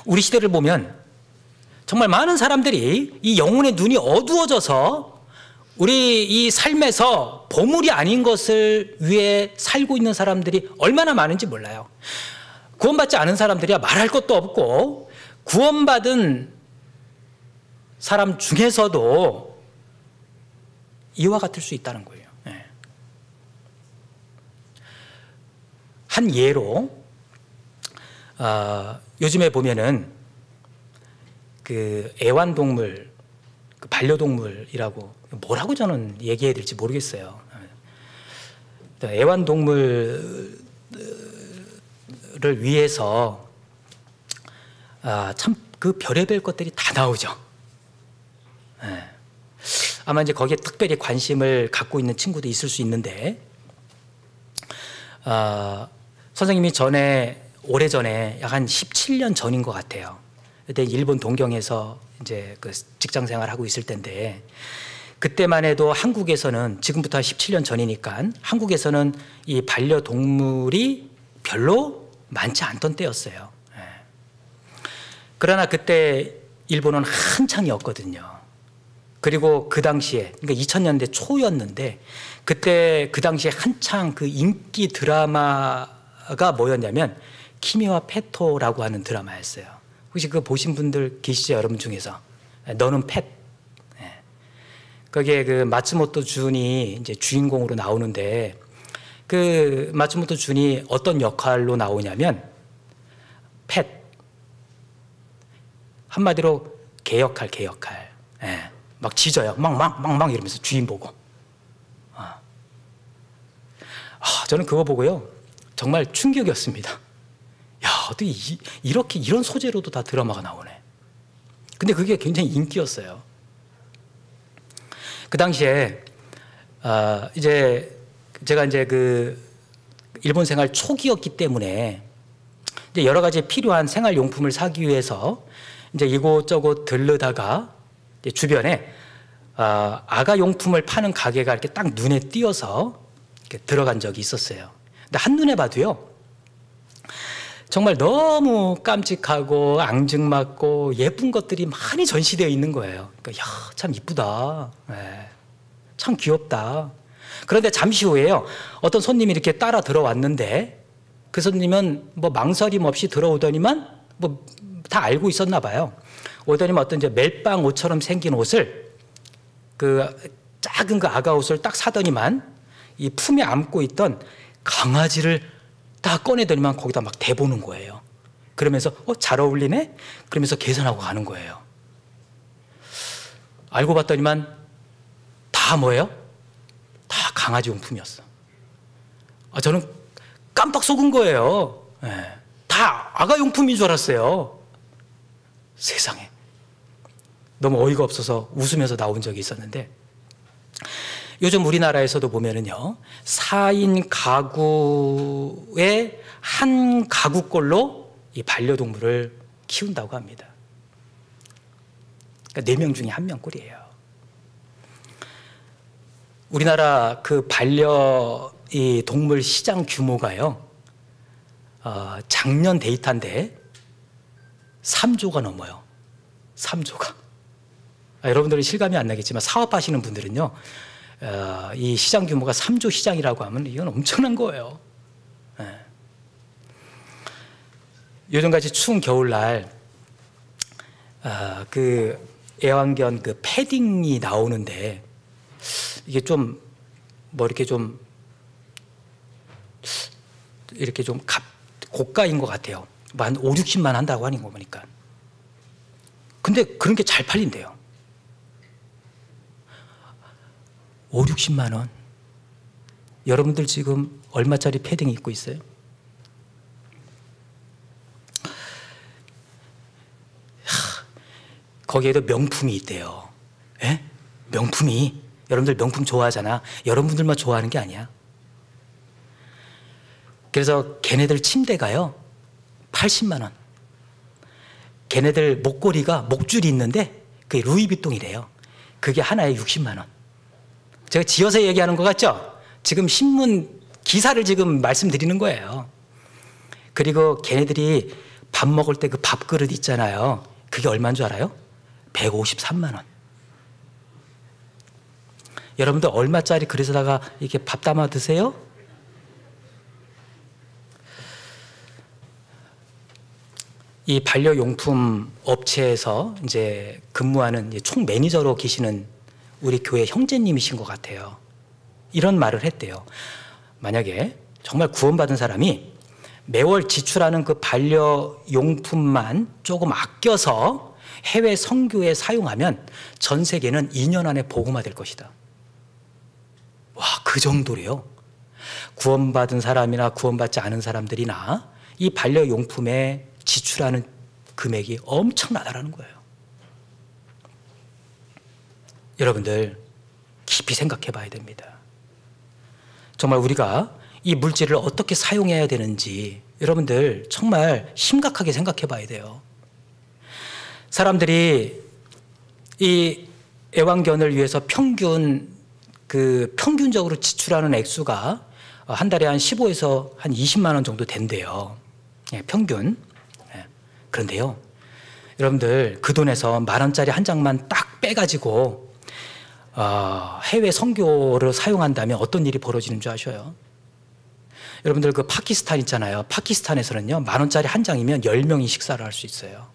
우리 시대를 보면 정말 많은 사람들이 이 영혼의 눈이 어두워져서 우리 이 삶에서 보물이 아닌 것을 위해 살고 있는 사람들이 얼마나 많은지 몰라요. 구원받지 않은 사람들이야 말할 것도 없고, 구원받은 사람 중에서도 이와 같을 수 있다는 거예요. 한 예로, 요즘에 보면은 그 애완동물, 그 반려동물이라고, 뭐라고 저는 얘기해야 될지 모르겠어요. 애완동물을 위해서 참 그 별의별 것들이 다 나오죠. 아마 이제 거기에 특별히 관심을 갖고 있는 친구도 있을 수 있는데, 선생님이 오래전에 약 한 17년 전인 것 같아요. 그때 일본 동경에서 이제 그 직장 생활하고 있을 때인데, 그때만 해도 한국에서는, 지금부터 한 17년 전이니까 한국에서는 이 반려동물이 별로 많지 않던 때였어요. 그러나 그때 일본은 한창이었거든요. 그리고 그 당시에, 그러니까 2000년대 초였는데, 그때 그 당시에 한창 그 인기 드라마가 뭐였냐면 키미와 페토라고 하는 드라마였어요. 혹시 그거 보신 분들 계시죠, 여러분 중에서? 너는 펫. 거기에 그 마츠모토 준이 이제 주인공으로 나오는데, 그 마츠모토 준이 어떤 역할로 나오냐면 펫. 한마디로 개역할. 막 짖어요. 막 이러면서 주인 보고. 저는 그거 보고요, 정말 충격이었습니다. 야, 어떻게 이런 소재로도 다 드라마가 나오네. 근데 그게 굉장히 인기였어요. 그 당시에 이제 제가 이제 그 일본 생활 초기였기 때문에 이제 여러 가지 필요한 생활 용품을 사기 위해서 이제 이곳저곳 들르다가 이제 주변에 아가 용품을 파는 가게가 이렇게 딱 눈에 띄어서 이렇게 들어간 적이 있었어요. 근데 한눈에 봐도요, 정말 너무 깜찍하고 앙증맞고 예쁜 것들이 많이 전시되어 있는 거예요. 그러니까 참 이쁘다. 참 귀엽다. 그런데 잠시 후에요, 어떤 손님이 이렇게 따라 들어왔는데, 그 손님은 뭐 망설임 없이 들어오더니만 뭐 다 알고 있었나 봐요. 오더니만 어떤 이제 멜빵 옷처럼 생긴 옷을, 그 작은 그 아가 옷을 딱 사더니만 이 품에 안고 있던 강아지를 딱 꺼내더니만 거기다 막 대보는 거예요. 그러면서 잘 어울리네? 그러면서 계산하고 가는 거예요. 알고 봤더니만 다 뭐예요? 다 강아지 용품이었어. 저는 깜빡 속은 거예요. 다 아가 용품인 줄 알았어요. 세상에. 너무 어이가 없어서 웃으면서 나온 적이 있었는데, 요즘 우리나라에서도 보면은요, 4인 가구의 한 가구꼴로 이 반려동물을 키운다고 합니다. 그러니까 4명 중에 1명 꼴이에요. 우리나라 그 이 동물 시장 규모가요, 작년 데이터인데 3조가 넘어요. 3조가. 여러분들이 실감이 안 나겠지만 사업하시는 분들은요, 이 시장 규모가 3조 시장이라고 하면 이건 엄청난 거예요. 예. 요즘같이 추운 겨울날 그 애완견 그 패딩이 나오는데 이게 좀 뭐 이렇게 좀 고가인 것 같아요. 한 5, 60만 한다고 하는 거 보니까. 근데 그런 게 잘 팔린대요. 5, 60만 원. 여러분들 지금 얼마짜리 패딩 입고 있어요? 거기에도 명품이 있대요. 예? 명품이. 여러분들 명품 좋아하잖아. 여러분들만 좋아하는 게 아니야. 그래서 걔네들 침대가요 80만 원. 걔네들 목걸이가 목줄이 있는데 그게 루이비통이래요. 그게 하나에 60만 원. 제가 지어서 얘기하는 것 같죠? 지금 신문 기사를 지금 말씀드리는 거예요. 그리고 걔네들이 밥 먹을 때 그 밥그릇 있잖아요. 그게 얼마인 줄 알아요? 153만 원. 여러분들 얼마짜리 그릇에다가 이렇게 밥 담아 드세요? 이 반려용품 업체에서 이제 근무하는 총 매니저로 계시는 우리 교회 형제님이신 것 같아요. 이런 말을 했대요. 만약에 정말 구원받은 사람이 매월 지출하는 그 반려용품만 조금 아껴서 해외 선교에 사용하면 전 세계는 2년 안에 복음화될 것이다. 와, 그 정도래요. 구원받은 사람이나 구원받지 않은 사람들이나 이 반려용품에 지출하는 금액이 엄청나다라는 거예요. 여러분들 깊이 생각해 봐야 됩니다. 정말 우리가 이 물질을 어떻게 사용해야 되는지 여러분들 정말 심각하게 생각해 봐야 돼요. 사람들이 이 애완견을 위해서 평균적으로 지출하는 액수가 한 달에 한 15에서 한 20만 원 정도 된대요. 예, 평균. 예. 그런데요, 여러분들 그 돈에서 10,000원짜리 한 장만 딱 빼가지고 해외 선교를 사용한다면 어떤 일이 벌어지는 줄 아셔요? 여러분들 그 파키스탄 있잖아요. 파키스탄에서는요 10,000원짜리 한 장이면 10명이 식사를 할 수 있어요.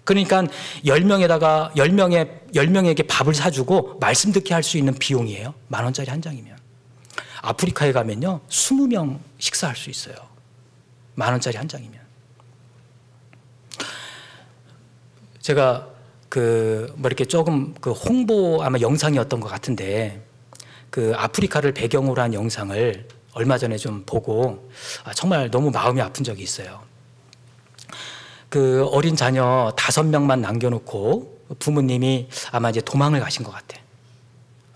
그러니까 10명에게 밥을 사주고 말씀 듣게 할 수 있는 비용이에요. 10,000원짜리 한 장이면. 아프리카에 가면요 20명 식사할 수 있어요. 10,000원짜리 한 장이면. 제가 이렇게 조금 홍보 아마 영상이었던 것 같은데 그 아프리카를 배경으로 한 영상을 얼마 전에 좀 보고 정말 너무 마음이 아픈 적이 있어요. 그 어린 자녀 5명만 남겨놓고 부모님이 아마 이제 도망을 가신 것 같아.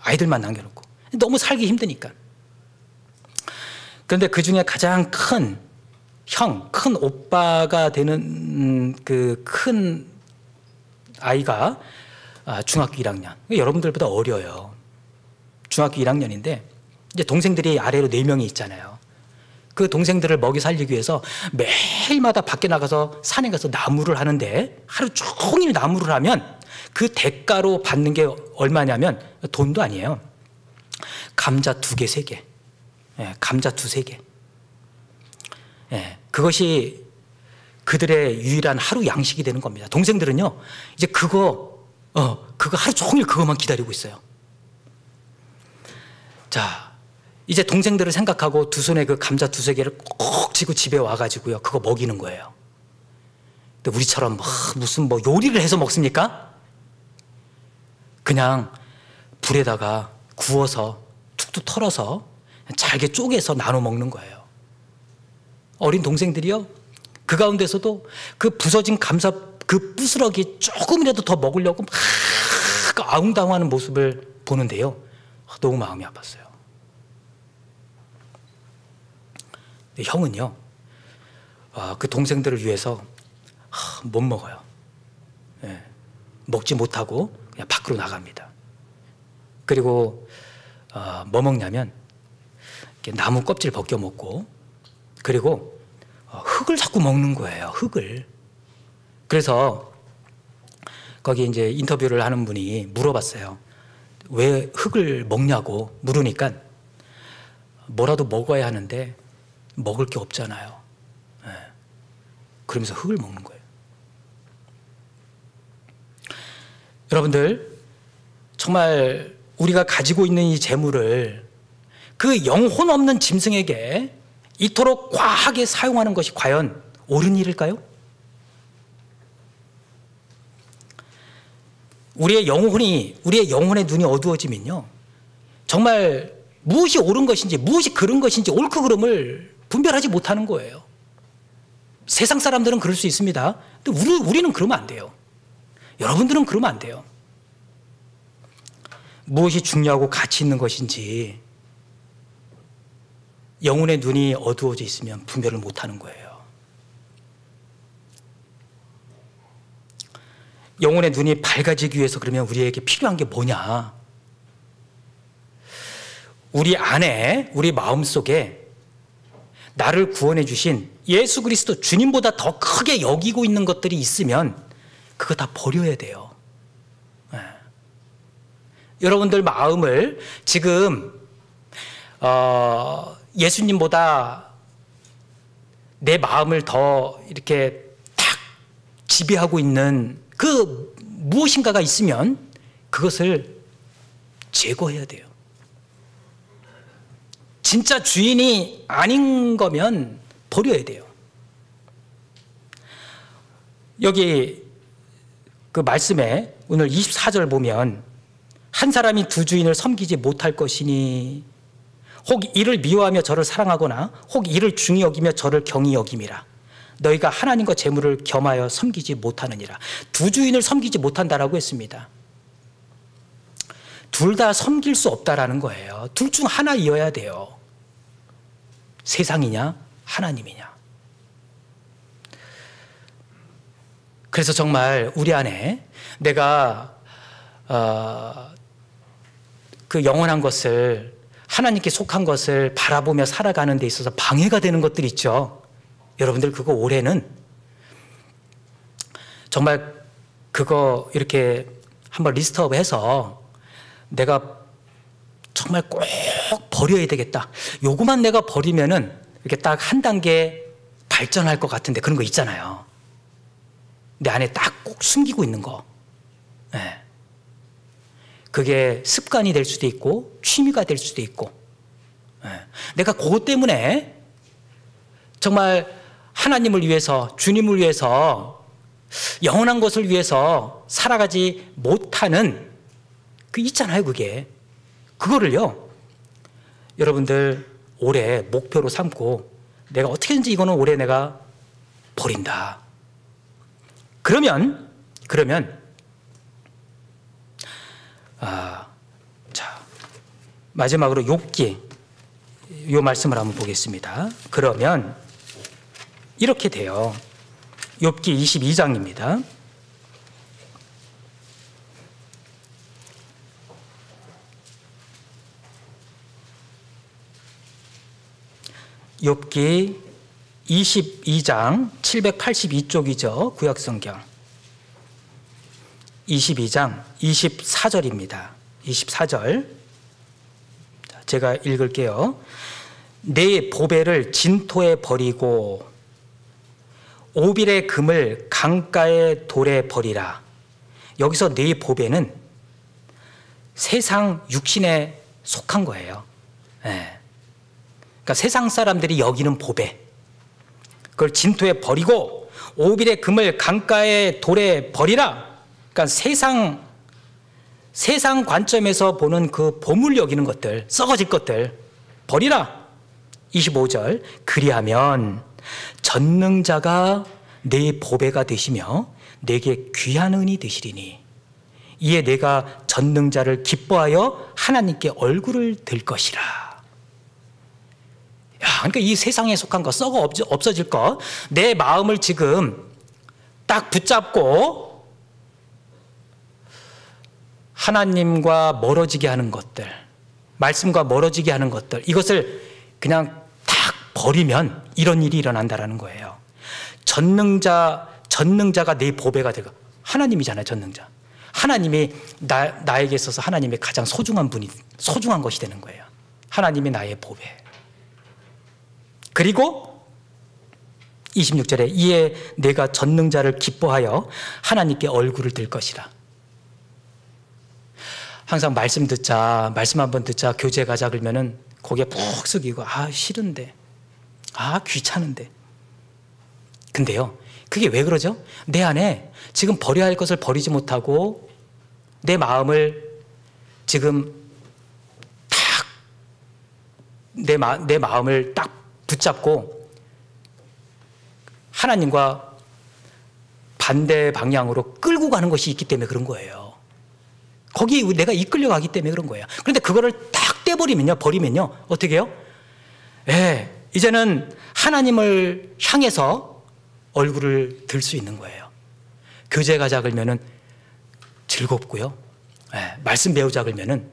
아이들만 남겨놓고. 너무 살기 힘드니까. 그런데 그 중에 가장 큰 오빠가 되는 그 큰 아이가 중학교 1학년. 여러분들보다 어려요. 중학교 1학년인데 이제 동생들이 아래로 4명이 있잖아요. 그 동생들을 먹이 살리기 위해서 매일마다 밖에 나가서 산에 가서 나무를 하는데 하루 종일 나무를 하면 그 대가로 받는 게 얼마냐면 돈도 아니에요. 감자 2개, 3개. 예, 감자 2, 3개. 예, 그것이 그들의 유일한 하루 양식이 되는 겁니다. 동생들은요, 이제 그거 하루 종일 그것만 기다리고 있어요. 자, 이제 동생들을 생각하고 두 손에 그 감자 2, 3개를 꼭 쥐고 집에 와가지고요, 그거 먹이는 거예요. 근데 우리처럼 무슨 요리를 해서 먹습니까? 그냥 불에다가 구워서 툭툭 털어서 잘게 쪼개서 나눠 먹는 거예요. 어린 동생들이요, 그 가운데서도 그 부서진 감자 그 부스러기 조금이라도 더 먹으려고 막 아웅다웅하는 모습을 보는데요, 너무 마음이 아팠어요. 형은요, 그 동생들을 위해서 못 먹어요. 먹지 못하고 그냥 밖으로 나갑니다. 그리고 뭐 먹냐면 이렇게 나무 껍질 벗겨 먹고, 그리고 흙을 자꾸 먹는 거예요. 흙을. 그래서 거기 이제 인터뷰를 하는 분이 물어봤어요. 왜 흙을 먹냐고 물으니까 뭐라도 먹어야 하는데 먹을 게 없잖아요. 네. 그러면서 흙을 먹는 거예요. 여러분들, 정말 우리가 가지고 있는 이 재물을 그 영혼 없는 짐승에게 이토록 과하게 사용하는 것이 과연 옳은 일일까요? 우리의 영혼의 눈이 어두워지면요, 정말 무엇이 옳은 것인지, 무엇이 그른 것인지, 옳고 그름을 분별하지 못하는 거예요. 세상 사람들은 그럴 수 있습니다. 근데 우리는 그러면 안 돼요. 여러분들은 그러면 안 돼요. 무엇이 중요하고 가치 있는 것인지 영혼의 눈이 어두워져 있으면 분별을 못하는 거예요. 영혼의 눈이 밝아지기 위해서 그러면 우리에게 필요한 게 뭐냐? 우리 안에, 우리 마음속에 나를 구원해 주신 예수 그리스도 주님보다 더 크게 여기고 있는 것들이 있으면 그거 다 버려야 돼요. 네. 여러분들 마음을 지금 예수님보다 내 마음을 더 이렇게 탁 지배하고 있는 그 무엇인가가 있으면 그것을 제거해야 돼요. 진짜 주인이 아닌 거면 버려야 돼요. 여기 그 말씀에 오늘 24절 보면 한 사람이 두 주인을 섬기지 못할 것이니 혹 이를 미워하며 저를 사랑하거나 혹 이를 중히 여기며 저를 경히 여김이라. 너희가 하나님과 재물을 겸하여 섬기지 못하느니라. 두 주인을 섬기지 못한다라고 했습니다. 둘 다 섬길 수 없다라는 거예요. 둘 중 하나이어야 돼요. 세상이냐 하나님이냐. 그래서 정말 우리 안에 내가 그 영원한 것을, 하나님께 속한 것을 바라보며 살아가는 데 있어서 방해가 되는 것들이 있죠. 여러분들 그거 올해는 정말 그거 이렇게 한번 리스트업해서 내가 정말 꼭 버려야 되겠다. 요거만 내가 버리면은 이렇게 딱 한 단계 발전할 것 같은데, 그런 거 있잖아요. 내 안에 딱 꼭 숨기고 있는 거. 네. 그게 습관이 될 수도 있고 취미가 될 수도 있고. 네. 내가 그것 때문에 정말 하나님을 위해서, 주님을 위해서, 영원한 것을 위해서 살아가지 못하는 그 있잖아요. 그거를요, 여러분들 올해 목표로 삼고 내가 어떻게든지 이거는 올해 내가 버린다. 그러면 자, 마지막으로 욥기 요 말씀을 한번 보겠습니다. 그러면 이렇게 돼요. 욥기 22장입니다. 욥기 22장 782쪽이죠. 구약성경 22장 24절입니다. 24절 제가 읽을게요. 내 보배를 진토에 버리고 오빌의 금을 강가의 돌에 버리라. 여기서 내 보배는 세상 육신에 속한 거예요. 네. 그러니까 세상 사람들이 여기는 보배, 그걸 진토에 버리고 오빌의 금을 강가의 돌에 버리라. 그러니까 세상 관점에서 보는 그 보물 여기는 것들, 썩어질 것들 버리라. 25절 그리하면 전능자가 내 보배가 되시며 내게 귀한 은이 되시리니 이에 내가 전능자를 기뻐하여 하나님께 얼굴을 들 것이라. 그러니까 이 세상에 속한 것, 썩어 없어질 것, 내 마음을 지금 딱 붙잡고 하나님과 멀어지게 하는 것들, 말씀과 멀어지게 하는 것들, 이것을 그냥 탁 버리면 이런 일이 일어난다라는 거예요. 전능자가 내 보배가 되고, 하나님이잖아요. 전능자. 하나님이 나에게 있어서 하나님의 가장 소중한 것이 되는 거예요. 하나님이 나의 보배. 그리고 26절에 이에 내가 전능자를 기뻐하여 하나님께 얼굴을 들 것이라. 항상 말씀 한번 듣자, 교제 가자 그러면은 고개 푹 숙이고, 싫은데, 귀찮은데. 근데요, 그게 왜 그러죠? 내 안에 지금 버려야 할 것을 버리지 못하고 내 마음을 지금 내 마음을 딱 붙잡고 하나님과 반대 방향으로 끌고 가는 것이 있기 때문에 그런 거예요. 거기에 내가 이끌려가기 때문에 그런 거예요. 그런데 그거를 딱 버리면요, 어떻게 해요? 이제는 하나님을 향해서 얼굴을 들 수 있는 거예요. 교제 가자 그러면은 즐겁고요. 말씀 배우자 그러면은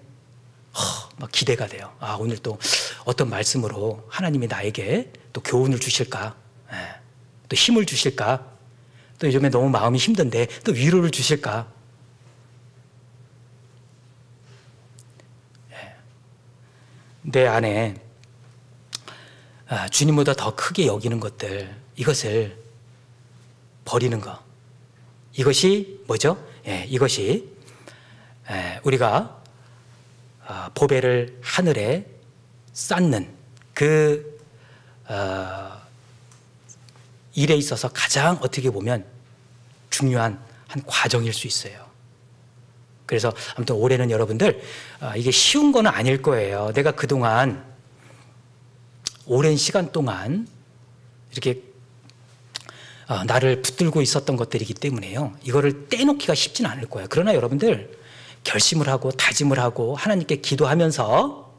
막 기대가 돼요. 오늘 또 어떤 말씀으로 하나님이 나에게 또 교훈을 주실까? 또 힘을 주실까? 또 요즘에 너무 마음이 힘든데 또 위로를 주실까? 내 안에 주님보다 더 크게 여기는 것들, 이것을 버리는 것. 이것이 뭐죠? 이것이 우리가 보배를 하늘에 쌓는 그 일에 있어서 가장 어떻게 보면 중요한 한 과정일 수 있어요. 그래서 아무튼 올해는 여러분들 이게 쉬운 건 아닐 거예요. 내가 그동안 오랜 시간 동안 이렇게 나를 붙들고 있었던 것들이기 때문에요, 이거를 떼놓기가 쉽지는 않을 거예요. 그러나 여러분들 결심을 하고 다짐을 하고 하나님께 기도하면서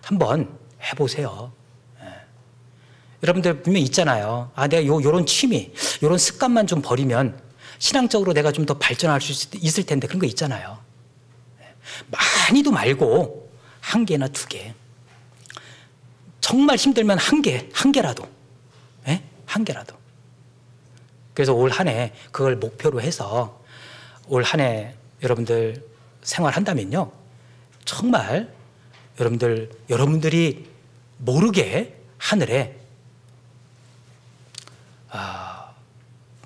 한번 해보세요. 여러분들 분명 있잖아요. 내가 요런 취미, 요런 습관만 좀 버리면 신앙적으로 내가 좀 더 발전할 수 있을 텐데, 그런 거 있잖아요. 많이도 말고 1개나 2개. 정말 힘들면 1개라도. 1개라도. 그래서 올 한 해 그걸 목표로 해서 올 한 해 여러분들 생활한다면요, 정말 여러분들이 모르게 하늘에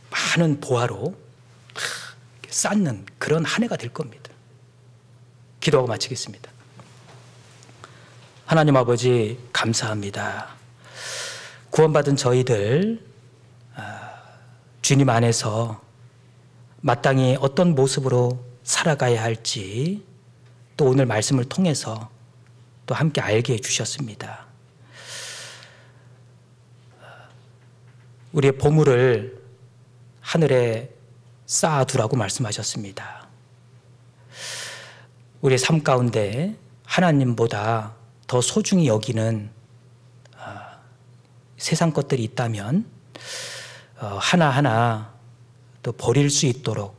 많은 보화로 쌓는 그런 한 해가 될 겁니다. 기도하고 마치겠습니다. 하나님 아버지, 감사합니다. 구원받은 저희들 주님 안에서 마땅히 어떤 모습으로 살아가야 할지 또 오늘 말씀을 통해서 또 함께 알게 해주셨습니다. 우리의 보물을 하늘에 쌓아두라고 말씀하셨습니다. 우리의 삶 가운데 하나님보다 더 소중히 여기는 세상 것들이 있다면 하나하나 또 버릴 수 있도록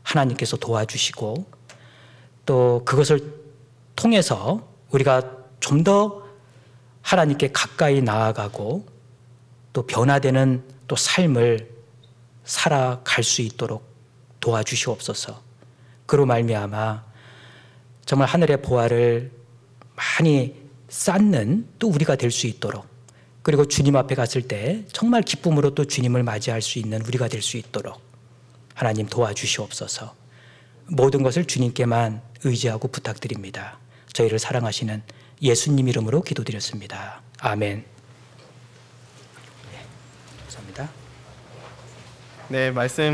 하나님께서 도와주시고, 또 그것을 통해서 우리가 좀 더 하나님께 가까이 나아가고 또 변화되는 또 삶을 살아갈 수 있도록 도와주시옵소서. 그로 말미암아 정말 하늘의 보화를 많이 쌓는 또 우리가 될 수 있도록, 그리고 주님 앞에 갔을 때 정말 기쁨으로 또 주님을 맞이할 수 있는 우리가 될 수 있도록 하나님 도와주시옵소서. 모든 것을 주님께만 의지하고 부탁드립니다. 저희를 사랑하시는 예수님 이름으로 기도드렸습니다. 아멘. 감사합니다. 네, 말씀